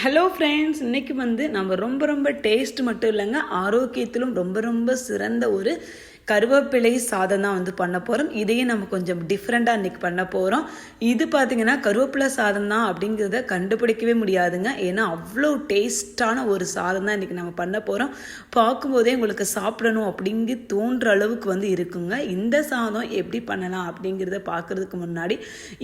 Hello friends, இன்றைக்கி நம்ம ரொம்ப டேஸ்ட் மட்டும் இல்லைங்க, ஆரோக்கியத்திலும் ரொம்ப சிறந்த ஒரு கருவேப்பிலை சாதம் தான் பண்ண போகிறோம். இதையே நம்ம கொஞ்சம் டிஃப்ரெண்ட்டாக இன்றைக்கி பண்ண போகிறோம். இது பார்த்திங்கன்னா கருவேப்பிலை சாதம் தான் அப்படிங்கிறத கண்டுபிடிக்கவே முடியாதுங்க. ஏன்னா அவ்வளோ டேஸ்ட்டான ஒரு சாதம் தான் இன்றைக்கி நம்ம பண்ண போகிறோம். பார்க்கும்போதே உங்களுக்கு சாப்பிடணும் அப்படிங்கு தோன்ற அளவுக்கு இருக்குங்க. இந்த சாதம் எப்படி பண்ணலாம் அப்படிங்கிறத பார்க்குறதுக்கு முன்னாடி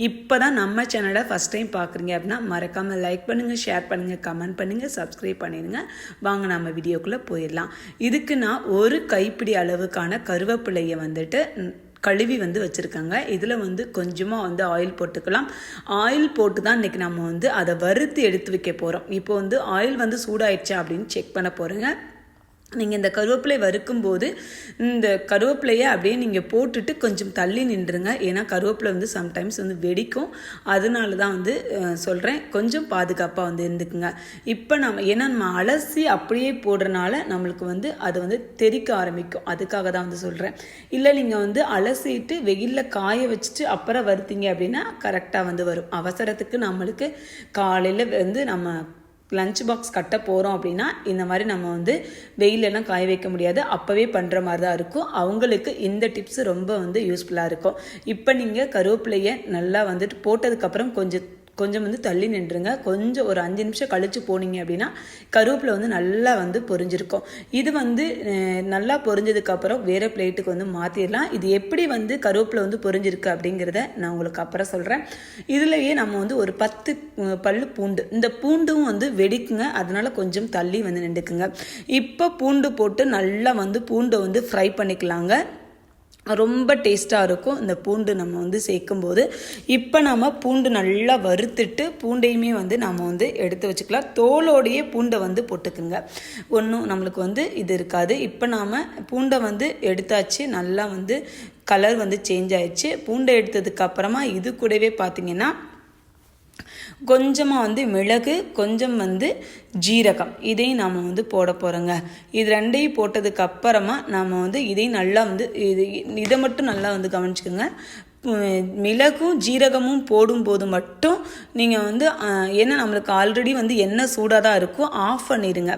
இப்போ தான் நம்ம சேனலை ஃபஸ்ட் டைம் பார்க்குறீங்க அப்படின்னா மறக்காமல் லைக் பண்ணுங்கள், ஷேர் பண்ணுங்கள், கமெண்ட் பண்ணுங்கள், சப்ஸ்கிரைப் பண்ணிடுங்க. வாங்க நம்ம வீடியோக்குள்ளே போயிடலாம். இதுக்கு நான் ஒரு கைப்பிடி அளவுக்கான கருவேப்பிலையை கழுவி வச்சுருக்காங்க. இதில் கொஞ்சமாக ஆயில் போட்டுக்கலாம். ஆயில் போட்டு தான் இன்றைக்கி நம்ம அதை வறுத்து எடுத்து வைக்க போகிறோம். இப்போ ஆயில் சூடாயிடுச்சா அப்படின்னு செக் பண்ண போகிறேங்க. நீங்கள் இந்த கருவேப்பிலை வறுக்கும்போது இந்த கருவேப்பிலையை அப்படியே நீங்கள் போட்டுட்டு கொஞ்சம் தள்ளி நின்றுங்க. ஏன்னா கருவேப்பிலை சம்டைம்ஸ் வெடிக்கும். அதனால தான் சொல்கிறேன், கொஞ்சம் பாதுகாப்பாக இருந்துக்குங்க. இப்போ நம்ம அலசி அப்படியே போடுறனால நம்மளுக்கு அது தெறிக்க ஆரம்பிக்கும். அதுக்காக தான் சொல்கிறேன். இல்லை நீங்கள் அலசிட்டு வெயிலில் காய வச்சுட்டு அப்புறம் வறுத்தீங்க அப்படின்னா கரெக்டாக வரும். அவசரத்துக்கு நம்மளுக்கு காலையில் நம்ம லஞ்ச் பாக்ஸ் கட்ட போகிறோம் அப்படின்னா இந்த மாதிரி நம்ம வெயிலெல்லாம் காய வைக்க முடியாது. அப்போவே பண்ணுற மாதிரி தான் இருக்கும். அவங்களுக்கு இந்த டிப்ஸ் ரொம்ப யூஸ்ஃபுல்லாக இருக்கும். இப்போ நீங்கள் கருவேப்பிலையை நல்லா போட்டதுக்கப்புறம் கொஞ்சம் தள்ளி நின்றுங்க. கொஞ்சம் ஒரு 5 நிமிஷம் கழித்து போனீங்க அப்படின்னா கருவேப்பிலை நல்லா பொரிஞ்சிருக்கும். இது நல்லா பொரிஞ்சதுக்கப்புறம் வேறு பிளேட்டுக்கு மாற்றிடலாம். இது எப்படி கருவேப்பிலை பொரிஞ்சிருக்கு அப்படிங்கிறத நான் உங்களுக்கு அப்புறம் சொல்கிறேன். இதுலேயே நம்ம ஒரு 10 பல்லு பூண்டு, இந்த பூண்டும் வெடிக்குங்க. அதனால் கொஞ்சம் தள்ளி நின்றுக்குங்க. இப்போ பூண்டு போட்டு நல்லா பூண்டை ஃப்ரை பண்ணிக்கலாங்க. ரொம்ப டேஸ்ட்டாக இருக்கும் இந்த பூண்டு நம்ம சேர்க்கும்போது. இப்போ நம்ம பூண்டு நல்லா வறுத்துட்டு பூண்டையுமே நம்ம எடுத்து வச்சுக்கலாம். தோலோடையே பூண்டை போட்டுக்குங்க. ஒன்றும் நம்மளுக்கு இது இருக்காது. இப்போ நாம் பூண்டை எடுத்தாச்சு. நல்லா கலர் சேஞ்ச் ஆயிடுச்சு. பூண்டை எடுத்ததுக்கப்புறமா இது கூடவே பார்த்திங்கன்னா கொஞ்சமாக மிளகு, கொஞ்சம் ஜீரகம், இதையும் நாம் போட போகிறோங்க. இது ரெண்டையும் போட்டதுக்கு அப்புறமா நாம் இதையும் நல்லா இதை மட்டும் நல்லா கவனிச்சுக்கோங்க. மிளகும் ஜீரகமும் போடும்போது மட்டும் நீங்கள் ஏன்னா நம்மளுக்கு ஆல்ரெடி எண்ணெய் சூடாக தான் இருக்கும், ஆஃப் பண்ணிடுங்க.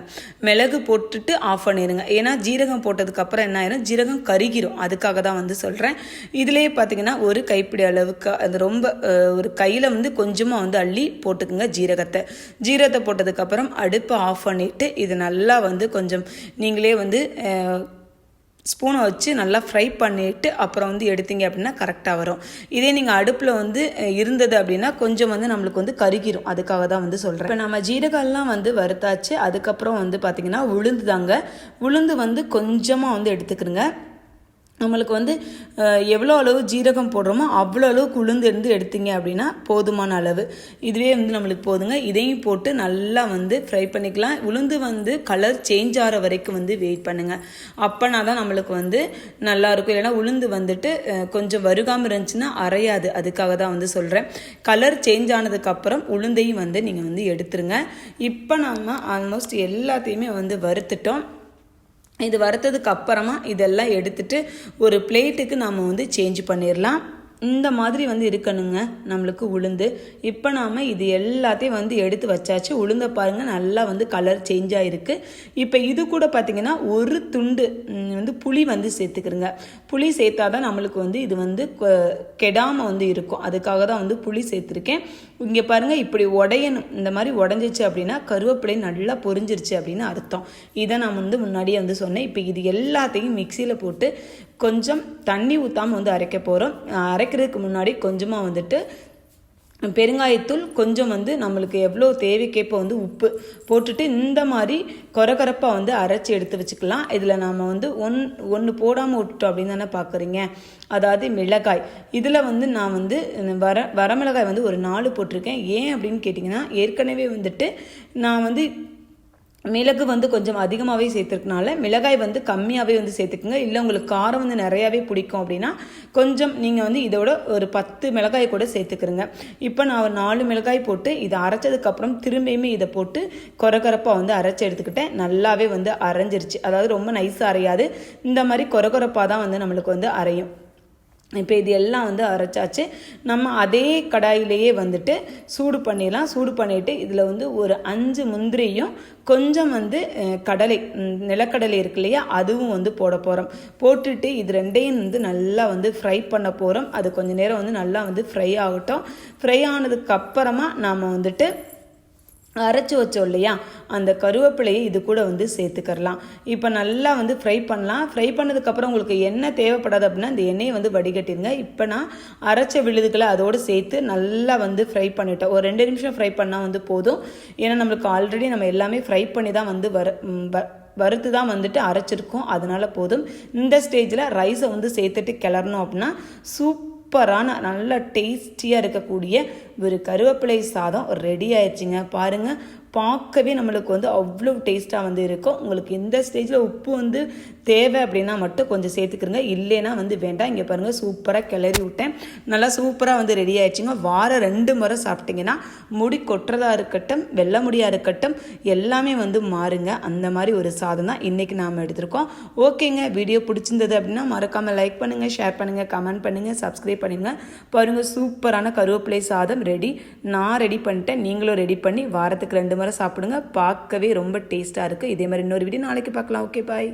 மிளகு போட்டுட்டு ஆஃப் பண்ணிடுங்க. ஏன்னா ஜீரகம் போட்டதுக்கப்புறம் என்ன ஆயிரும், ஜீரகம் கருகிரும். அதுக்காக தான் சொல்கிறேன். இதிலே பார்த்திங்கன்னா ஒரு கைப்பிடி அளவுக்கு அது ரொம்ப ஒரு கையில் கொஞ்சமாக அள்ளி போட்டுக்குங்க ஜீரகத்தை போட்டதுக்கப்புறம் அடுப்பை ஆஃப் பண்ணிவிட்டு இது நல்லா கொஞ்சம் நீங்களே ஸ்பூனை வச்சு நல்லா ஃப்ரை பண்ணிவிட்டு அப்புறம் எடுத்தீங்க அப்படின்னா கரெக்டாக வரும். இதே நீங்கள் அடுப்பில் இருந்தது அப்படின்னா கொஞ்சம் நம்மளுக்கு கருகிரும். அதுக்காக தான் சொல்கிறேன். இப்போ நம்ம ஜீரகம்லாம் வறுத்தாச்சு. அதுக்கப்புறம் பார்த்திங்கன்னா உளுந்து தாங்க. உளுந்து கொஞ்சமாக எடுத்துக்கிறோங்க. நம்மளுக்கு எவ்வளோ அளவு ஜீரகம் போடுறோமோ அவ்வளோ அளவுக்கு உளுந்து எடுத்தீங்க அப்படின்னா போதுமான அளவு. இதுவே நம்மளுக்கு போதுங்க. இதையும் போட்டு நல்லா ஃப்ரை பண்ணிக்கலாம். உளுந்து கலர் சேஞ்ச் ஆகிற வரைக்கும் வெயிட் பண்ணுங்கள். அப்போனா தான் நம்மளுக்கு நல்லாயிருக்கும். இல்லைன்னா உளுந்து கொஞ்சம் வருகாமல் இருந்துச்சுன்னா அரையாது. அதுக்காக தான் சொல்கிறேன். கலர் சேஞ்ச் ஆனதுக்கப்புறம் உளுந்தையும் நீங்கள் எடுத்துருங்க. இப்போ நம்ம ஆல்மோஸ்ட் எல்லாத்தையுமே வறுத்துட்டோம். இது வறுத்ததுக்கு அப்புறமா இதெல்லாம் எடுத்துட்டு ஒரு பிளேட்டுக்கு நம்ம சேஞ்ச் பண்ணிடலாம். இந்த மாதிரி இருக்கணுங்க நம்மளுக்கு உளுந்து. இப்போ நாம் இது எல்லாத்தையும் எடுத்து வச்சாச்சு. உளுந்த பாருங்கள் நல்லா கலர் சேஞ்ச் ஆகிருக்கு. இப்போ இது கூட பார்த்திங்கன்னா ஒரு துண்டு புளி சேர்த்துக்கிறோங்க. புளி சேர்த்தா தான் நம்மளுக்கு இது கெடாமல் இருக்கும். அதுக்காக தான் புளி சேர்த்துருக்கேன். இங்கே பாருங்கள், இப்படி உடையணும். இந்த மாதிரி உடஞ்சிச்சு அப்படின்னா கருவேப்பிலை நல்லா பொரிஞ்சிருச்சு அப்படின்னு அர்த்தம். இதை நான் முன்னாடியே சொன்னேன். இப்போ இது எல்லாத்தையும் மிக்சியில் போட்டு கொஞ்சம் தண்ணி ஊற்றாமல் அரைக்க போகிறோம். அரைக்கிறதுக்கு முன்னாடி கொஞ்சமாக பெருங்காயத்தூள், கொஞ்சம் நம்மளுக்கு எவ்வளோ தேவைக்கேற்ப உப்பு போட்டுட்டு இந்த மாதிரி கொரகரப்பாக அரைச்சி எடுத்து வச்சுக்கலாம். இதில் நாம் ஒன்று போடாமல் விட்டுட்டோம் அப்படின்னு தானே பார்க்குறீங்க. அதாவது மிளகாய். இதில் நான் வரமிளகாய் ஒரு 4 போட்டிருக்கேன். ஏன் அப்படின்னு கேட்டிங்கன்னா ஏற்கனவே நான் மிளகு கொஞ்சம் அதிகமாகவே சேர்த்துருக்கனால மிளகாய் கம்மியாகவே சேர்த்துக்குங்க. இல்லை உங்களுக்கு காரம் நிறையாவே பிடிக்கும் அப்படின்னா கொஞ்சம் நீங்கள் இதோட ஒரு 10 மிளகாய் கூட சேர்த்துக்கிறங்க. இப்போ நான் ஒரு 4 மிளகாய் போட்டு இதை அரைச்சதுக்கப்புறம் திரும்பியுமே இதை போட்டு கொரகரப்பாக அரைச்சி எடுத்துக்கிட்டேன். நல்லாவே அரைஞ்சிருச்சு. அதாவது ரொம்ப நைஸாக அரையாது, இந்த மாதிரி கொரகரப்பாக தான் நம்மளுக்கு அரையும். இப்போ இது எல்லாம் வந்து அரைச்சாச்சு. நம்ம அதே கடாயிலேயே வந்துட்டு சூடு பண்ணிடலாம். சூடு பண்ணிவிட்டு இதில் வந்து ஒரு 5 முந்திரியும் கொஞ்சம் வந்து கடலை, நிலக்கடலை இருக்கு இல்லையா, அதுவும் வந்து போட போகிறோம். போட்டுட்டு இது ரெண்டையும் வந்து நல்லா வந்து ஃப்ரை பண்ண போகிறோம். அது கொஞ்சம் நேரம் வந்து நல்லா வந்து ஃப்ரை ஆகட்டும். ஃப்ரை ஆனதுக்கப்புறமா நாம் வந்துட்டு அரைச்சி வச்சோம் இல்லையா, அந்த கருவேப்பிலையை இது கூட வந்து சேர்த்துக்கலாம். இப்போ நல்லா வந்து ஃப்ரை பண்ணலாம். ஃப்ரை பண்ணதுக்கப்புறம் உங்களுக்கு எண்ணெய் தேவைப்படாது அப்படின்னா இந்த எண்ணெயை வந்து வடிகட்டிடுங்க. இப்போ நான் அரைச்ச விழுதுக்களை அதோடு சேர்த்து நல்லா வந்து ஃப்ரை பண்ணிட்டோம். ஒரு 2 நிமிஷம் ஃப்ரை பண்ணால் வந்து போதும். ஏன்னா நம்மளுக்கு ஆல்ரெடி நம்ம எல்லாமே ஃப்ரை பண்ணி தான் வந்து வறுத்து தான் வந்துட்டு அரைச்சிருக்கோம். அதனால போதும். இந்த ஸ்டேஜில் ரைஸை வந்து சேர்த்துட்டு கிளறணும் அப்படின்னா சூப்பரான நல்ல டேஸ்டியாக இருக்கக்கூடிய ஒரு கருவேப்பிலை சாதம் ரெடி ஆயிடுச்சுங்க. பாருங்கள், பார்க்கவே நம்மளுக்கு வந்து அவ்வளோ டேஸ்ட்டாக வந்து இருக்கும். உங்களுக்கு இந்த ஸ்டேஜில் உப்பு வந்து தேவை அப்படின்னா மட்டும் கொஞ்சம் சேர்த்துக்கிறங்க, இல்லைன்னா வந்து வேண்டாம். இங்கே பாருங்கள், சூப்பராக கிளறி விட்டேன். நல்லா சூப்பராக வந்து ரெடி ஆயிடுச்சுங்க. வாரம் 2 முறை சாப்பிட்டிங்கன்னா முடி கொட்டுறதா இருக்கட்டும், வெள்ளை முடியாக இருக்கட்டும், எல்லாமே வந்து மாறுங்க. அந்த மாதிரி ஒரு சாதம் தான் இன்றைக்கி நாம் எடுத்திருக்கோம். ஓகேங்க, வீடியோ பிடிச்சிருந்தது அப்படின்னா மறக்காமல் லைக் பண்ணுங்கள், ஷேர் பண்ணுங்கள், கமெண்ட் பண்ணுங்கள், சப்ஸ்கிரைப் பண்ணுங்கள். பாருங்கள், சூப்பரான கருவேப்பிலை சாதம் ரெடி. நான் ரெடி பண்ணிட்டேன், நீங்களும் ரெடி பண்ணி வாரத்துக்கு 2 முறை சாப்பிடுங்க. பார்க்கவே ரொம்ப டேஸ்ட்டாக இருக்குது. இதே மாதிரி இன்னொரு வீடியோ நாளைக்கு பார்க்கலாம். ஓகே, பாய்.